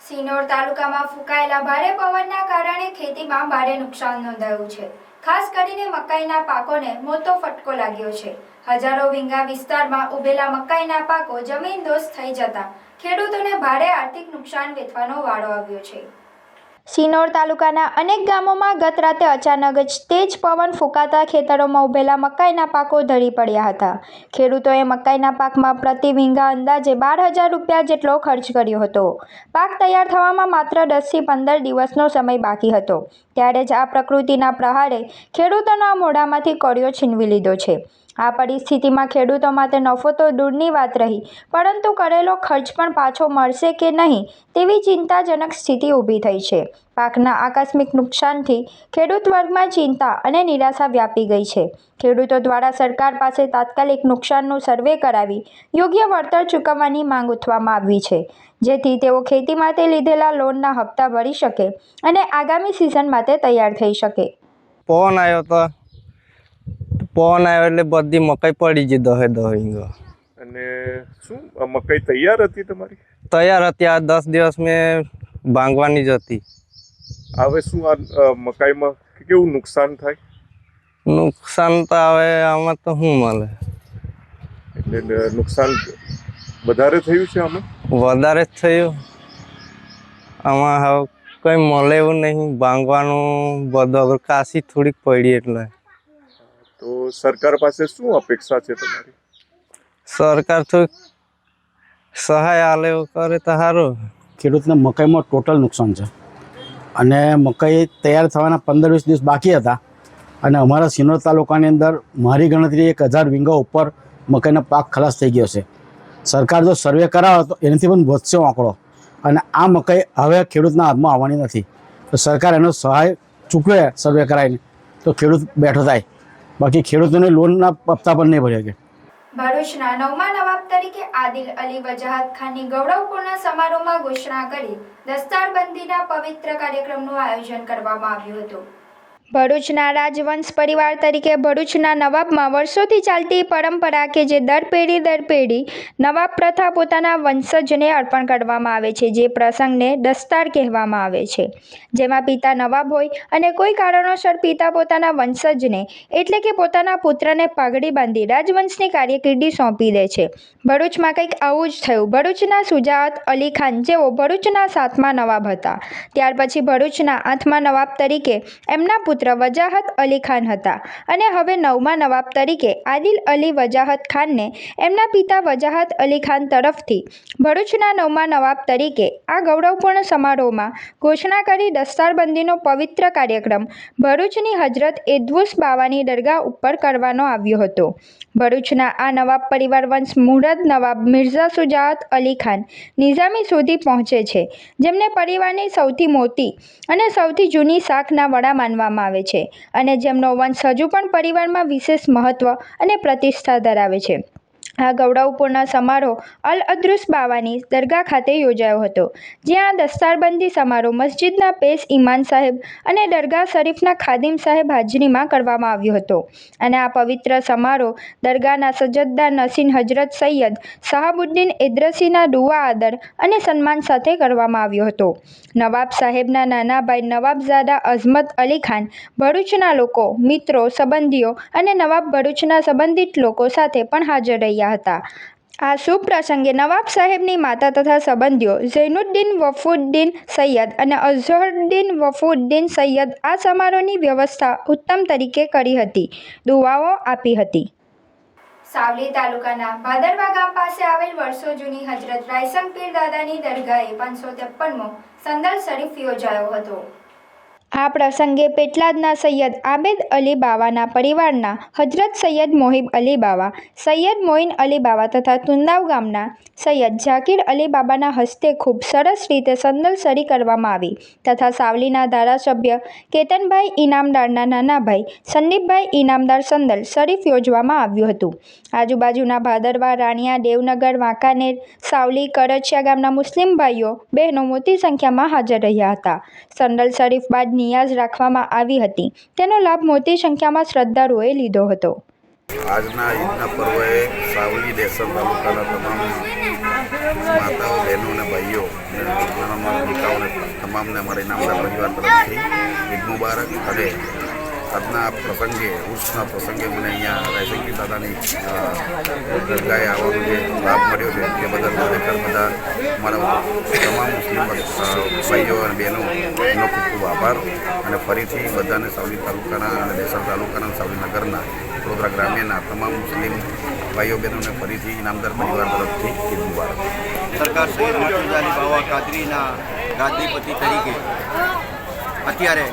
સિનોર તાલુકામાં ફૂંકાયેલા ભારે પવનના કારણે ખેતીમાં ભારે નુકસાન નોંધાયું છે. ખાસ કરીને મકાઈના પાકોને મોટો ફટકો લાગ્યો છે. હજારો વીંગા વિસ્તારમાં ઉભેલા મકાઈના પાકો જમીનદોસ્ત થઈ જતા ખેડૂતોને ભારે આર્થિક નુકસાન વેઠવાનો વારો આવ્યો છે. સિનોર તાલુકાના અનેક ગામોમાં ગત રાતે અચાનક જ તેજ પવન ફૂંકાતા ખેતરોમાં ઉભેલા મકાઈના પાકો ઢળી પડ્યા હતા. ખેડૂતોએ મકાઈના પાકમાં પ્રતિ વીંગા અંદાજે 12,000 રૂપિયા જેટલો ખર્ચ કર્યો હતો. પાક તૈયાર થવામાં માત્ર 10 થી 15 દિવસનો સમય બાકી હતો. ત્યારે જ આ પ્રકૃતિના પ્રહારે ખેડૂતોના મોઢામાંથી કોળિયો છીનવી લીધો છે. આ પરિસ્થિતિમાં ખેડૂતો માટે નફો તો દૂરની વાત રહી, પરંતુ કરેલો ખર્ચ પણ પાછો મળશે કે નહીં તેવી ચિંતાજનક સ્થિતિ ઊભી થઈ છે. પાકના આકસ્મિક નુકસાનથી ખેડૂત વર્ગમાં ચિંતા અને નિરાશા વ્યાપી ગઈ છે. ખેડૂતો દ્વારા સરકાર પાસે તાત્કાલિક નુકસાનનું સર્વે કરાવી યોગ્ય વળતર ચૂકવવાની માંગ ઉઠવામાં આવી છે, જેથી તેઓ ખેતી માટે લીધેલા લોનના હપ્તા ભરી શકે અને આગામી સિઝન માટે તૈયાર થઈ શકે. પવન આવ્યો તો પવન આવ્યો એટલે બધી મકાઈ પડી ગઈ 10 વીંગા. અને શું મકાઈ તૈયાર હતી તમારી? તૈયાર હતી. આ 10 દિવસ મેં ભાંગવાની જ હતી. હવે શું આ મકાઈમાં કેવું નુકસાન થાય? નુકસાન તો હવે આમાં તો શું મળે, એટલે નુકસાન વધારે થયું છે આમાં? વધારે જ થયું. આમાં હવે કંઈ મળે એવું નહીં. ભાંગવાનું બધું કાશી થોડીક પડી એટલે. તો સરકાર પાસે શું અપેક્ષા છે તમારી? સરકાર તો સહાય આલે એવું કરે તો સારું. ખેડૂતને મકાઈમાં ટોટલ નુકસાન છે અને મકાઈ તૈયાર થવાના 15-20 દિવસ બાકી હતા અને અમારા સિનોર તાલુકાની અંદર મારી ગણતરી 1000 વીંગા ઉપર મકાઈનો પાક ખલાસ થઈ ગયો છે. સરકાર જો સર્વે કરાવે તો એનાથી પણ વધશે આંકડો અને આ મકાઈ હવે ખેડૂતના હાથમાં આવવાની નથી. તો સરકાર એનો સહાય ચૂકવે સર્વે કરાવીને તો ખેડૂત બેઠો થાય, બાકી ખેડૂતોને લોનના હપ્તા પણ નહીં ભરી શકે. ભરૂચના 9મા નવાબ તરીકે આદિલ અલી વજાહત ખાનની ગૌરવપૂર્ણ સમારોહમાં ઘોષણા કરી દસ્તારબંધીના પવિત્ર કાર્યક્રમનું આયોજન કરવામાં આવ્યું હતું. ભરૂચના રાજવંશ પરિવાર તરીકે ભરૂચના નવાબમાં વર્ષોથી ચાલતી પરંપરા કે જે દર પેઢી નવાબ પ્રથા પોતાના વંશજને અર્પણ કરવામાં આવે છે, જે પ્રસંગને દસ્તાર કહેવામાં આવે છે, જેમાં પિતા નવાબ હોય અને કોઈ કારણોસર પિતા પોતાના વંશજને એટલે કે પોતાના પુત્રને પાઘડી બાંધી રાજવંશની કાર્યકિર્દી સોંપી દે છે. ભરૂચમાં કંઈક આવું જ થયું. ભરૂચના સુજાત અલી ખાન જેઓ ભરૂચના 7મા નવાબ હતા, ત્યાર પછી ભરૂચના 8મા નવાબ તરીકે એમના પુત્ર વજાહત અલી ખાન હતા અને હવે 9મા નવાબ તરીકે આદિલ અલી વજાહત ખાનને એમના પિતા વજાહત અલી ખાન તરફથી ભરૂચના 9મા નવાબ તરીકે આ ગૌરવપૂર્ણ સમારોહમાં ઘોષણા કરી દસ્તારબંધીનો પવિત્ર કાર્યક્રમ ભરૂચની હજરત એદવુસ બાવાની દરગાહ ઉપર કરવાનો આવ્યો હતો. ભરૂચના આ નવાબ પરિવાર વંશ મુહદ્દત નવાબ મિર્ઝા સુજાત અલી ખાન નિઝામી સુધી પહોંચે છે, જેમને પરિવારની સૌથી મોટી અને સૌથી જૂની શાખના વડા માનવામાં આવે છે અને જેમનો વંશ હજુ પણ પરિવારમાં વિશેષ મહત્વ અને પ્રતિષ્ઠા ધરાવે છે. આ ગૌરવપૂર્ણ સમારોહ અલ અદરુસ બાવાની દરગાહ ખાતે યોજાયો હતો, જ્યાં દસ્તારબંધી સમારોહ મસ્જિદના પેશ ઇમામ સાહેબ અને દરગાહ શરીફના ખાદિમ સાહેબ હાજરીમાં કરવામાં આવ્યો હતો અને આ પવિત્ર સમારોહ દરગાહના સજ્જદદાર નસીન હજરત સૈયદ શહાબુદ્દીન એદરસીના દુઆ આદર અને સન્માન સાથે કરવામાં આવ્યો હતો. નવાબ સાહેબના નાના ભાઈ નવાબઝાદા અઝમત અલી ખાન ભરૂચના લોકો, મિત્રો, સંબંધીઓ અને નવાબ ભરૂચના સંબંધિત લોકો સાથે પણ હાજર રહ્યા હતા. આ શુભ પ્રસંગે નવાબ સાહેબની માતા તથા સંબંધીઓ ઝૈનુદ્દીન વફુદ્દીન સૈયદ અને અઝહરુદ્દીન વફુદ્દીન સૈયદ આ સમારોહની વ્યવસ્થા ઉત્તમ તરીકે કરી હતી, દુઆઓ આપી હતી. સાવલી તાલુકાના ભાદરવા ગામ પાસે આવેલ વર્ષો જૂની હજરત રાયસંગ પીર દાદાની દરગાહે 553મો સંદલ શરીફ યોજાયો હતો. આ પ્રસંગે પેટલાદના સૈયદ આબેદ અલી બાવાના પરિવારના હજરત સૈયદ મોહિબ અલી બાવા, સૈયદ મોઇન અલી બાવા તથા તુંદાવ ગામના સૈયદ ઝાકીર અલી બાબાના હસ્તે ખૂબ સરસ રીતે સંદલસરી કરવામાં આવી તથા સાવલીના ધારાસભ્ય કેતનભાઈ ઇનામદારના નાના ભાઈ સંદીપભાઈ ઇનામદાર સંદલ શરીફ યોજવામાં આવ્યું હતું. આજુબાજુના ભાદરવા, રાણિયા, દેવનગર, વાંકાનેર, સાવલી, કરચિયા ગામના મુસ્લિમ ભાઈઓ બહેનો મોટી સંખ્યામાં હાજર રહ્યા હતા. સંદલ શરીફ બાદ નિયાઝ રાખવામાં આવી હતી, તેનો લાભ મોટી સંખ્યામાં શ્રદ્ધાળુઓએ લીધો હતો. આજના ઈદના પર્વે સાવલી દેસર તાલુકાના તમામ માતાઓ, બહેનો અને ભાઈઓ અને તમામને અમારા ઇનામદાર પરિવાર તરફથી ઈદ મુબારક. અને આજના પ્રસંગે, ઉર્સના પ્રસંગે મને અહીંયા રાયસંગી દાદાની દરગાહે આવવાનો જે લાભ મળ્યો છે તે બદલ ખરેખર બધા અમારા તમામ મુસ્લિમ ભાઈઓ અને બહેનો એનો ખૂબ ખૂબ આભાર. અને ફરીથી બધાને સાવલી તાલુકાના અને દેસર તાલુકાના સાવલી નગરના વડોદરા ગ્રામ્યના તમામ મુસ્લિમ ભાઈઓ બહેનોને ફરીથી ઇનામદાર પરિવાર તરફથી ઈદ મુબારક. સરકાર સૈયદ મર્તુઝા અલી બાવા કાદરીના ગાદીપતિ તરીકે અત્યારે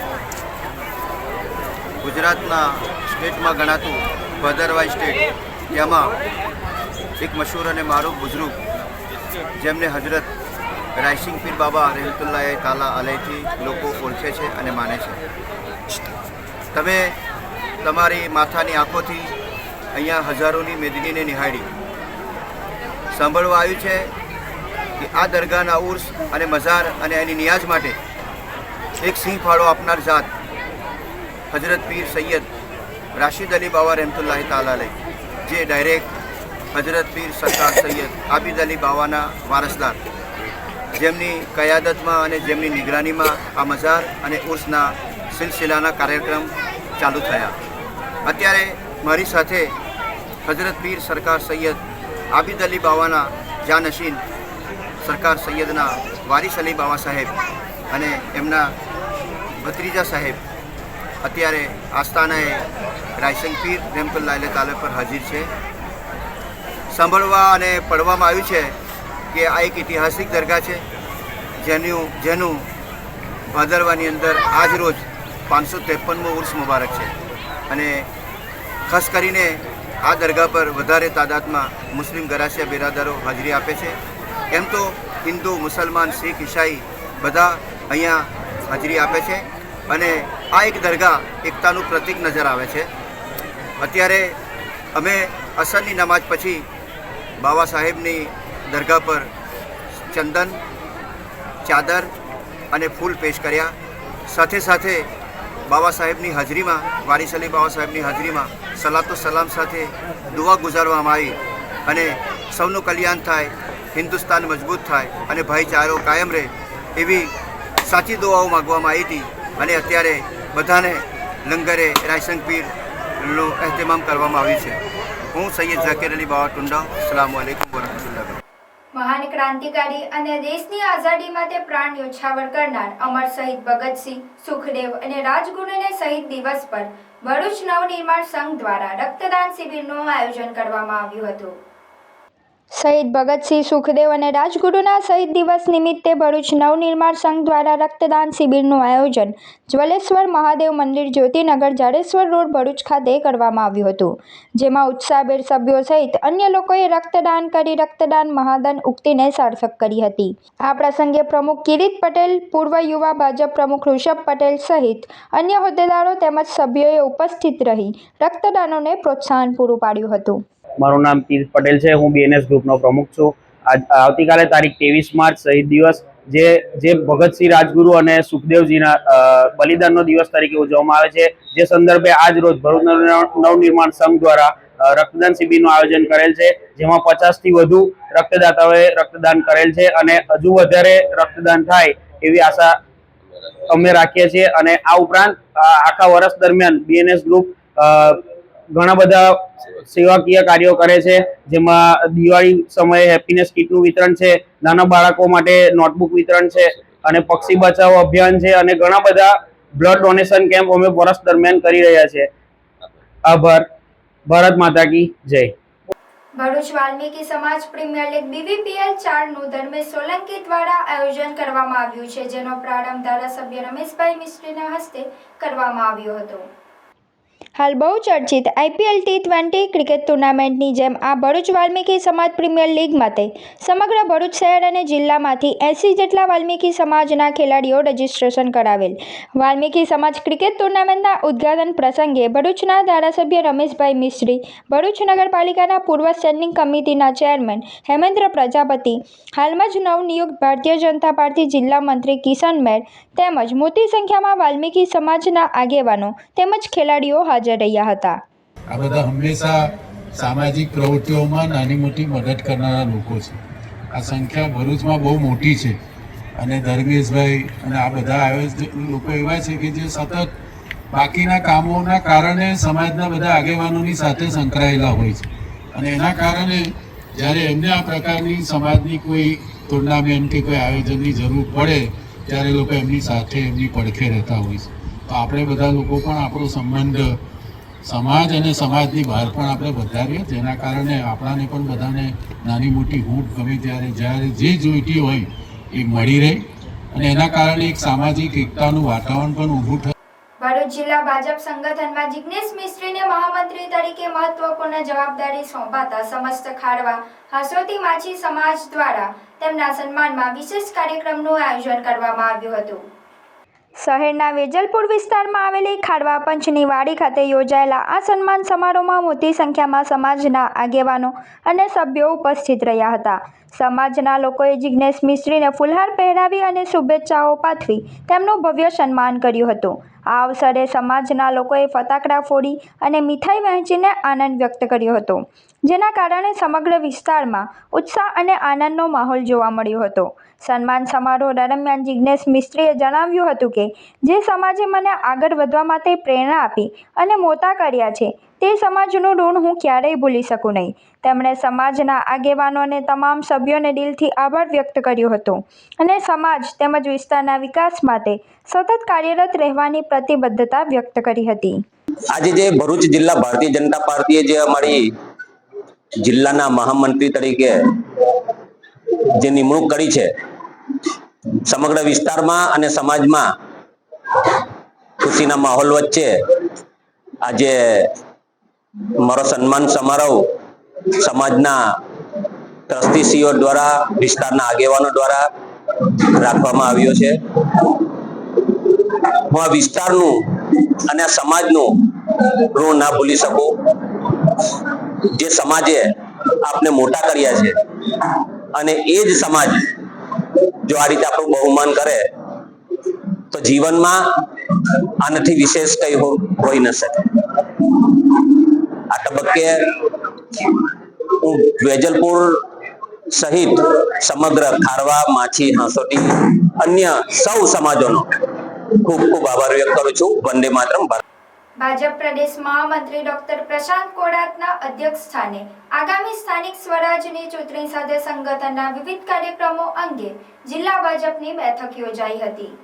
ગુજરાતના સ્ટેટમાં ગણાતું ભાદરવા સ્ટેટ, તેમાં એક મશહૂર અને મારૂફ બુઝુર્ગ જેમને હજરત રાયસિંગ પીર બાબા રહેમતુલ્લાહ તાલા અલૈથી લોકો ઓળખે છે અને માને છે. તમે તમારી માથાની આંખોથી અહીંયા હજારોની મેદનીને નિહાળી સાંભળવા આવ્યું છે કે આ દરગાહના ઉર્સ અને મઝાર અને એની નિયાઝ માટે એક સિંહ ફાળો આપનાર જાત હજરત પીર સૈયદ રાશિદ અલી બાવા રહેમતુલ્લાહ તાલા અલૈહ, જે ડાયરેક્ટ હજરત પીર સરકાર સૈયદ આબિદ અલી બાવાના વારસદાર, જેમની કયાદતમાં અને જેમની નિગરાનીમાં આ મઝાર અને ઉર્સના સિલસિલાના કાર્યક્રમ ચાલુ થયા. અત્યારે મારી સાથે હજરત પીર સરકાર સૈયદ આબિદ અલી બાવાના જાનશીન સરકાર સૈયદના વારિસ અલી બાવા સાહેબ અને એમના ભત્રીજા સાહેબ અત્યારે આસ્થાનાએ રાયસંગ પીર રહેમતુલ્લાહ તાલા પર હાજર છે. સાંભળવા અને પડવામાં આવ્યું છે કે આ એક ઐતિહાસિક દરગાહ છે જેનું ભાદરવાની અંદર આજ રોજ 553મો ઉર્સ મુબારક છે અને ખાસ કરીને આ દરગાહ પર વધારે તાદાદમાં મુસ્લિમ ગરાસિયા બિરાદરો હાજરી આપે છે. એમ તો હિન્દુ, મુસલમાન, શીખ, ઈસાઈ બધા અહીંયા હાજરી આપે છે અને આ એક દરગાહ એકતાનું પ્રતીક નજર આવે છે. અત્યારે અમે અસરની નમાજ પછી બાબા સાહેબની દરગાહ પર ચંદન, ચાદર અને ફૂલ પેશ કર્યા. સાથે સાથે બાબા સાહેબની હાજરીમાં, વારિસ અલી બાબા સાહેબની હાજરીમાં સલાતો સલામ સાથે દુઆ ગુજારવામાં આવી અને સૌનું કલ્યાણ થાય, હિન્દુસ્તાન મજબૂત થાય અને ભાઈચારો કાયમ રહે એવી સાચી દુઆઓ માગવામાં આવી હતી. અને અત્યારે બધાને લંગરે રાયસંગ પીરનો અહેતમામ કરવામાં આવ્યું છે. હું સૈયદ ઝાકીર અલી બાવા ટુંડા. અસ્સલામુ અલૈકુમ વરહમતુલ્લાહ. મહાન ક્રાંતિકારી અને દેશની આઝાદી માટે પ્રાણ ન્યોછાવર કરનાર અમર શહીદ ભગતસિંહ, સુખદેવ અને રાજગુરુને શહીદ દિવસ પર ભરૂચ નવનિર્માણ સંઘ દ્વારા રક્તદાન શિબિરનું આયોજન કરવામાં આવ્યું હતું. શહીદ ભગતસિંહ, સુખદેવ અને રાજગુરુના શહીદ દિવસ નિમિત્તે ભરૂચ નવનિર્માણ સંઘ દ્વારા રક્તદાન શિબિરનું આયોજન જ્વલેશ્વર મહાદેવ મંદિર, જ્યોતિનગર, જાડેશ્વર રોડ, ભરૂચ ખાતે કરવામાં આવ્યું હતું. જેમાં ઉત્સાહભેર સભ્યો સહિત અન્ય લોકોએ રક્તદાન કરી રક્તદાન મહાદાન ઉક્તિને સાર્થક કરી હતી. આ પ્રસંગે પ્રમુખ કિરીટ પટેલ, પૂર્વ યુવા ભાજપ પ્રમુખ ઋષભ પટેલ સહિત અન્ય હોદ્દેદારો તેમજ સભ્યોએ ઉપસ્થિત રહી રક્તદાનોને પ્રોત્સાહન પૂરું પાડ્યું હતું. મારું નામ કિરીટ પટેલ છે. હું બીએનએસ ગ્રુપનો પ્રમુખ છું. આવતીકાલે તારીખ 23 માર્ચ શહીદ દિવસ જે ભગતસિંહ, રાજગુરુ અને સુખદેવજીના બલિદાનનો દિવસ તરીકે ઉજવવામાં આવે છે. જે સંદર્ભે આજ રોજ ભરૂચ નવનિર્માણ સંઘ દ્વારા રક્તદાન શિબિરનું આયોજન કરેલ છે. જેમાં 50થી વધુ રક્તદાતાઓએ રક્તદાન કરેલ છે અને હજુ વધારે રક્તદાન થાય એવી આશા અમે રાખીએ છીએ. અને આ ઉપરાંત આખા વર્ષ દરમિયાન બીએનએસ ગ્રુપ ઘણા બધા સેવાકીય કાર્યો કરે છે. જેમાં દિવાળી સમયે હેપીનેસ કીટનું વિતરણ છે, નાના બાળકો માટે નોટબુક વિતરણ છે અને પક્ષી બચાવો અભિયાન છે અને ઘણા બધા બ્લડ ડોનેશન કેમ્પ અમે વર્ષ દરમિયાન કરી રહ્યા છે. આભાર. ભારત માતા કી જય. Bharuch Valmiki Samaj Premier League BVPL 4નું ધર્મેશ સોલંકી દ્વારા આયોજન કરવામાં આવ્યું છે, જેનો પ્રારંભ ધારાસભ્ય રમેશભાઈ મિસ્ત્રીના હસ્તે કરવામાં આવ્યો હતો. હાલ બહુ ચર્ચિત IPL T20 ક્રિકેટ ટુર્નામેન્ટની જેમ આ ભરૂચ વાલ્મીકી સમાજ પ્રીમિયર લીગ માટે સમગ્ર ભરૂચ શહેર અને જિલ્લામાંથી 80 જેટલા વાલ્મીકી સમાજના ખેલાડીઓ રજીસ્ટ્રેશન કરાવેલ. વાલ્મીકી સમાજ ક્રિકેટ ટુર્નામેન્ટના ઉદ્ઘાટન પ્રસંગે ભરૂચના ધારાસભ્ય રમેશભાઈ મિસ્ત્રી, ભરૂચ નગરપાલિકાના પૂર્વ સ્ટેન્ડિંગ કમિટીના ચેરમેન હેમેન્દ્ર પ્રજાપતિ, હાલમાં જ નવનિયુક્ત ભારતીય જનતા પાર્ટી જિલ્લા મંત્રી કિશન મેર તેમજ મોટી સંખ્યામાં વાલ્મીકી સમાજના આગેવાનો તેમજ ખેલાડીઓ હાજર રહ્યા હતા. આ બધા હંમેશા સામાજિક પ્રવૃત્તિઓમાં નાની મોટી મદદ કરનારા લોકો છે. આ સંખ્યા ભરૂચમાં બહુ મોટી છે અને ધર્મેશભાઈ અને આ બધા લોકો એવા છે કે જે સતત બાકીના કામોના કારણે સમાજના બધા આગેવાનોની સાથે સંકળાયેલા હોય છે અને એના કારણે જ્યારે એમને આ પ્રકારની સમાજની કોઈ ટુર્નામેન્ટ કે કોઈ આયોજનની જરૂર પડે ત્યારે લોકો એમની સાથે એમની પડખે રહેતા હોય છે. તો આપણે બધા લોકો પણ આપણો સંબંધ સમાજ અને સમાજની બહાર પણ આપણે વધારીએ, જેના કારણે આપણાને પણ બધાને નાની મોટી હૂંફ ગમે ત્યારે જ્યારે જે જોઈતી હોય એ મળી રહે અને એના કારણે એક સામાજિક એકતાનું વાતાવરણ પણ ઊભું થાય. ભરૂચ જિલ્લા ભાજપ સંગઠનમાં જિગ્નેશ મિસ્ત્રીને મહામંત્રી તરીકે મહત્વપૂર્ણ જવાબદારી સોંપાતા સમસ્ત ખારવા હાસોટી માછી સમાજ દ્વારા તેમના સન્માનમાં વિશેષ કાર્યક્રમનું આયોજન કરવામાં આવ્યું હતું. શહેરના વેજલપુર વિસ્તારમાં આવેલી ખાડવા પંચની વાડી ખાતે યોજાયેલા આ સન્માન સમારોહમાં મોટી સંખ્યામાં સમાજના આગેવાનો અને સભ્યો ઉપસ્થિત રહ્યા હતા. સમાજના લોકોએ જિગ્નેશ મિસ્ત્રીને ફૂલહાર પહેરાવી અને શુભેચ્છાઓ પાઠવી તેમનું ભવ્ય સન્માન કર્યું હતું. આ અવસરે સમાજના લોકોએ ફટાકડા ફોડી અને મીઠાઈ વહેંચીને આનંદ વ્યક્ત કર્યો હતો, જેના કારણે સમગ્ર વિસ્તારમાં ઉત્સાહ અને આનંદનો માહોલ જોવા મળ્યો હતો. સન્માન સમારોહ દરમિયાન જિગ્નેશ મિસ્ત્રીએ જણાવ્યું હતું કે જે સમાજે મને આગળ વધવા માટે પ્રેરણા આપી અને મોટા કર્યા છે તે સમાજનું ઋણ હું ક્યારેય ભૂલી શકું નહીં. તેમણે સમાજના આગેવાનો અને તમામ સભ્યોને દિલથી આભાર વ્યક્ત કર્યો હતો અને સમાજ તેમજ વિસ્તારના વિકાસ માટે સતત કાર્યરત રહેવાની પ્રતિબદ્ધતા વ્યક્ત કરી હતી. આજે જે ભરૂચ જિલ્લા ભારતીય જનતા પાર્ટીએ જે અમારી જિલ્લાના મહામંત્રી તરીકે જે નિમણૂક કરી છે, સમગ્ર વિસ્તારમાં અને સમાજમાં ખુશીના માહોલ વચ્ચે આજે મારો સન્માન સમારોહ સમાજના ટ્રસ્ટીશ્રીઓ દ્વારા, વિસ્તારના આગેવાનો દ્વારા રાખવામાં આવ્યો છે. હું આ વિસ્તારનું અને આ સમાજનું ઋણ ના ભૂલી શકું. જે સમાજે આપને મોટા કર્યા છે અને એ જ સમાજ જો આ રીતે આપણું બહુમાન કરે તો જીવનમાં આનાથી વિશેષ કઈ હોઈ ન શકે. આ તબક્કે હું વેજલપુર સહિત સમગ્ર ખારવા, માછી, હાંસોટી, અન્ય સૌ સમાજોનો ખૂબ ખૂબ આભાર વ્યક્ત કરું છું. વંદે માતરમ. ભાજપ પ્રદેશ મહામંત્રી ડોક્ટર પ્રશાંત કોડાતના અધ્યક્ષ સ્થાને આગામી સ્થાનિક સ્વરાજની ચૂંટણી સાથે સંગઠનના વિવિધ કાર્યક્રમો અંગે જિલ્લા ભાજપની બેઠક યોજાઈ હતી.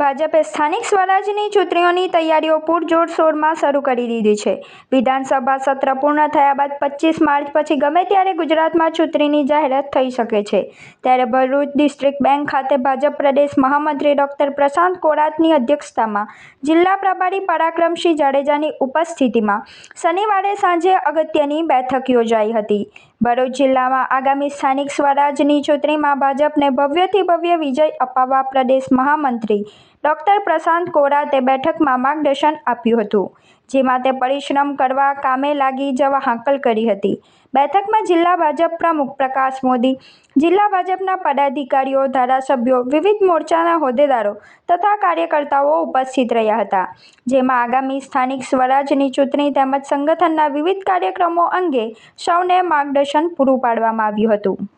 ભાજપે સ્થાનિક સ્વરાજની ચૂંટણીઓની તૈયારીઓ પૂરજોરશોરમાં શરૂ કરી દીધી છે. વિધાનસભા સત્ર પૂર્ણ થયા બાદ 25 માર્ચ પછી ગમે ત્યારે ગુજરાતમાં ચૂંટણીની જાહેરાત થઈ શકે છે. ત્યારે ભરૂચ ડિસ્ટ્રિક્ટ બેંક ખાતે ભાજપ પ્રદેશ મહામંત્રી ડોક્ટર પ્રશાંત કોડાતની અધ્યક્ષતામાં જિલ્લા પ્રભારી પરાક્રમસિંહ જાડેજાની ઉપસ્થિતિમાં શનિવારે સાંજે અગત્યની બેઠક યોજાઈ હતી. ભરૂચ જિલ્લામાં આગામી સ્થાનિક સ્વરાજની ચૂંટણીમાં ભાજપને ભવ્યથી ભવ્ય વિજય અપાવવા પ્રદેશ મહામંત્રી ડોક્ટર પ્રશાંત કોડાતે બેઠકમાં માર્ગદર્શન આપ્યું હતું, જેમાં તે પરિશ્રમ કરવા, કામે લાગી જવા હાકલ કરી હતી. બેઠકમાં જિલ્લા ભાજપ પ્રમુખ પ્રકાશ મોદી, જિલ્લા ભાજપના પદાધિકારીઓ, ધારાસભ્યો, વિવિધ મોરચાના હોદ્દેદારો તથા કાર્યકર્તાઓ ઉપસ્થિત રહ્યા હતા, જેમાં આગામી સ્થાનિક સ્વરાજની ચૂંટણી તેમજ સંગઠનના વિવિધ કાર્યક્રમો અંગે સૌને માર્ગદર્શન પૂરું પાડવામાં આવ્યું હતું.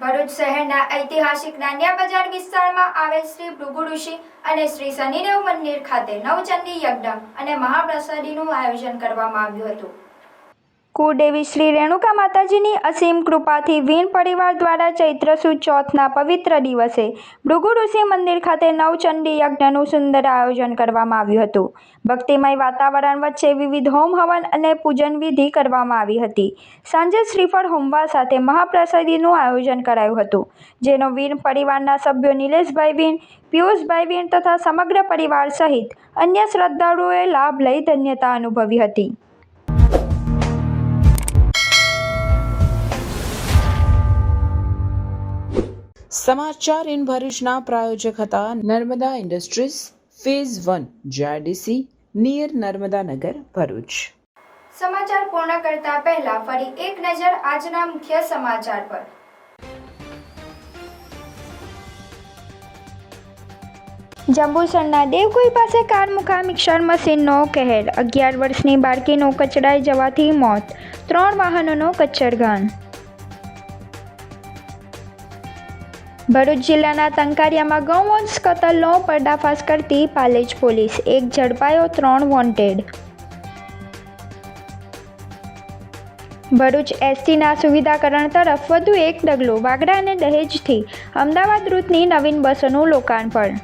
ભરૂચ શહેરના ઐતિહાસિક નાન્યા બજાર વિસ્તારમાં આવેલ શ્રી ભૃગુ ઋષિ અને શ્રી શનિદેવ મંદિર ખાતે નવચંડી યજ્ઞ અને મહાપ્રસાદીનું આયોજન કરવામાં આવ્યું હતું. કુળદેવી શ્રી રેણુકા માતાજીની અસીમ કૃપાથી વીણ પરિવાર દ્વારા ચૈત્ર સુદ ચોથના પવિત્ર દિવસે ભૃગુ ઋષિ મંદિર ખાતે નવચંડી યજ્ઞનું સુંદર આયોજન કરવામાં આવ્યું હતું. ભક્તિમય વાતાવરણ વચ્ચે વિવિધ હોમ હવન અને પૂજન વિધિ કરવામાં આવી હતી. સાંજે શ્રીફળ હોમવા સાથે મહાપ્રસાદીનું આયોજન કરાયું હતું, જેનો વીણ પરિવારના સભ્યો નિલેશભાઈ વીણ, પિયુષભાઈ વીણ તથા સમગ્ર પરિવાર સહિત અન્ય શ્રદ્ધાળુઓએ લાભ લઈ ધન્યતા અનુભવી હતી. સમાચાર ઇન ભરૂચના પ્રાયોજક હતા Narmada industries phase 1 GIDC near Narmada Nagar Bharuch. સમાચાર પૂર્ણ કરતા પહેલા ફરી એક નજર આજના મુખ્ય સમાચાર પર. જંબુસરના દેવકોઈ પાસે કાર મુકા મિક્સર મશીનનો કહેર, 11 વર્ષની બાળકીનું કચડાઈ જવાથી મોત, 3 વાહનોનો કચ્છરઘાન. ભરૂચ જિલ્લાના તંકારિયામાં ગૌવંશ કતલનો પર્દાફાશ કરતી પાલેજ પોલીસ, 1 ઝડપાયો, 3 વોન્ટેડ. ભરૂચ એસટીના સુવિધાકરણ તરફ વધુ એક ડગલું, વાગડા અને દહેજથી અમદાવાદ રૂટની નવીન બસોનું લોકાર્પણ.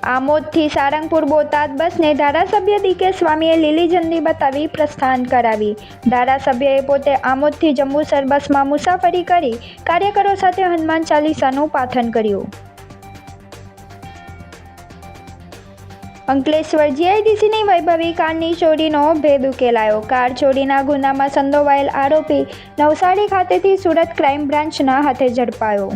આમોદથી સારંગપુર બોટાદ બસને ધારાસભ્ય ડીકે સ્વામીએ લીલી ઝંડી બતાવી પ્રસ્થાન કરાવી. ધારાસભ્યએ પોતે આમોદથી જંબુસર બસમાં મુસાફરી કરી કાર્યકરો સાથે હનુમાન ચાલીસાનું પાઠન કર્યું. અંકલેશ્વર જીઆઈડીસીની વૈભવી કારની ચોરીનો ભેદ ઉકેલાયો. કાર ચોરીના ગુનામાં સંડોવાયેલ આરોપી નવસારી ખાતેથી સુરત ક્રાઇમ બ્રાન્ચના હાથે ઝડપાયો.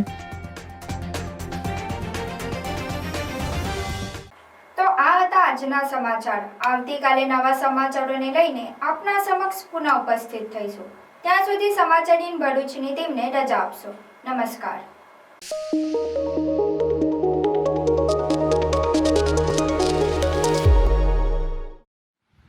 આજના સમાચાર. આવતીકાલે નવા સમાચારોને લઈને આપના સમક્ષ પુનઃ ઉપસ્થિત થઈશું. ત્યાં સુધી સમાચાર ઇન ભરૂચની ટીમને રજા આપશો. નમસ્કાર.